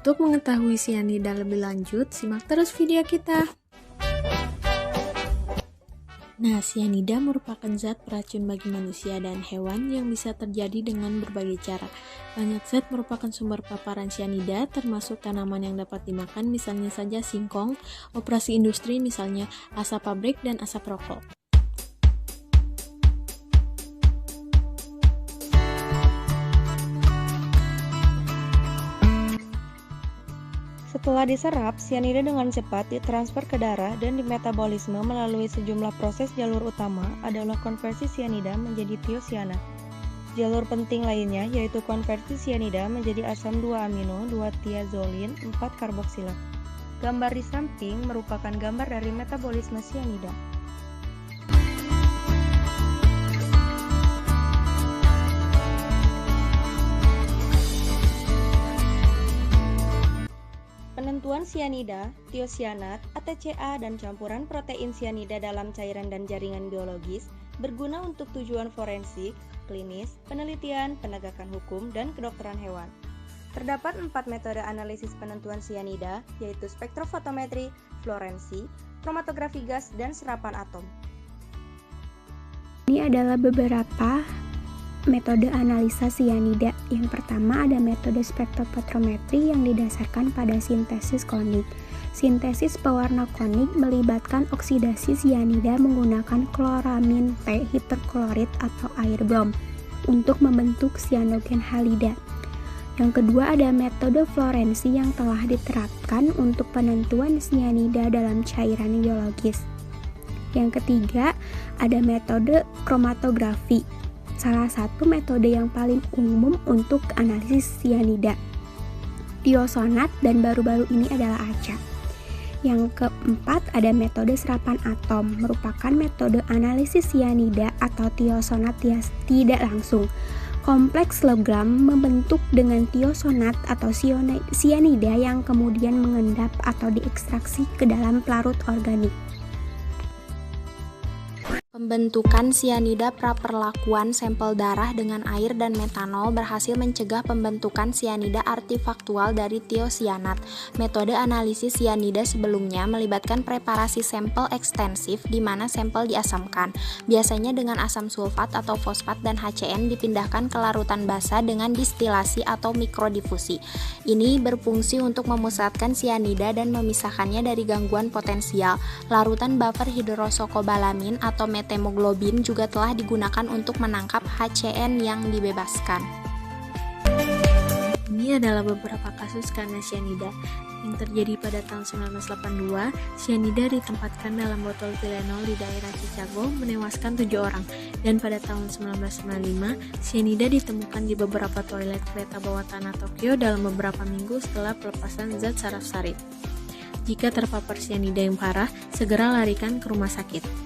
Untuk mengetahui sianida lebih lanjut, simak terus video kita. Nah, sianida merupakan zat beracun bagi manusia dan hewan yang bisa terjadi dengan berbagai cara. Banyak zat merupakan sumber paparan sianida, termasuk tanaman yang dapat dimakan, misalnya saja singkong, operasi industri misalnya asap pabrik dan asap rokok. Setelah diserap, sianida dengan cepat ditransfer ke darah dan dimetabolisme melalui sejumlah proses. Jalur utama adalah konversi sianida menjadi tiosianat. Jalur penting lainnya yaitu konversi sianida menjadi asam 2-amino, 2-tiazolin, 4-karboksilat. Gambar di samping merupakan gambar dari metabolisme sianida. Penentuan sianida, tiosianat, ATCA, dan campuran protein sianida dalam cairan dan jaringan biologis berguna untuk tujuan forensik, klinis, penelitian, penegakan hukum, dan kedokteran hewan. Terdapat 4 metode analisis penentuan sianida, yaitu spektrofotometri, fluorensi, kromatografi gas, dan serapan atom. Ini adalah beberapa metode analisa sianida. Yang pertama ada metode spektrofotometri yang didasarkan pada sintesis konik. Sintesis pewarna konik melibatkan oksidasi sianida menggunakan kloramin P hiperklorid atau air brom untuk membentuk sianogen halida. Yang kedua ada metode fluorensi yang telah diterapkan untuk penentuan sianida dalam cairan biologis. Yang ketiga ada metode kromatografi, salah satu metode yang paling umum untuk analisis sianida. Tiosonat dan baru-baru ini adalah ACA. Yang keempat ada metode serapan atom, merupakan metode analisis sianida atau tiosonat tidak langsung. Kompleks logam membentuk dengan tiosonat atau sianida yang kemudian mengendap atau diekstraksi ke dalam pelarut organik. Pembentukan sianida praperlakuan sampel darah dengan air dan metanol berhasil mencegah pembentukan sianida artifaktual dari tiosianat. Metode analisis sianida sebelumnya melibatkan preparasi sampel ekstensif di mana sampel diasamkan, biasanya dengan asam sulfat atau fosfat dan HCN dipindahkan ke larutan basa dengan distilasi atau mikrodifusi. Ini berfungsi untuk memusatkan sianida dan memisahkannya dari gangguan potensial. Larutan buffer hidrosokobalamin atau hemoglobin juga telah digunakan untuk menangkap HCN yang dibebaskan. Ini adalah beberapa kasus karena sianida yang terjadi pada tahun 1982. Sianida ditempatkan dalam botol Tylenol di daerah Chicago, menewaskan 7 orang. Dan pada tahun 1995, sianida ditemukan di beberapa toilet kereta bawah tanah Tokyo dalam beberapa minggu setelah pelepasan zat saraf sarin. Jika terpapar sianida yang parah, segera larikan ke rumah sakit.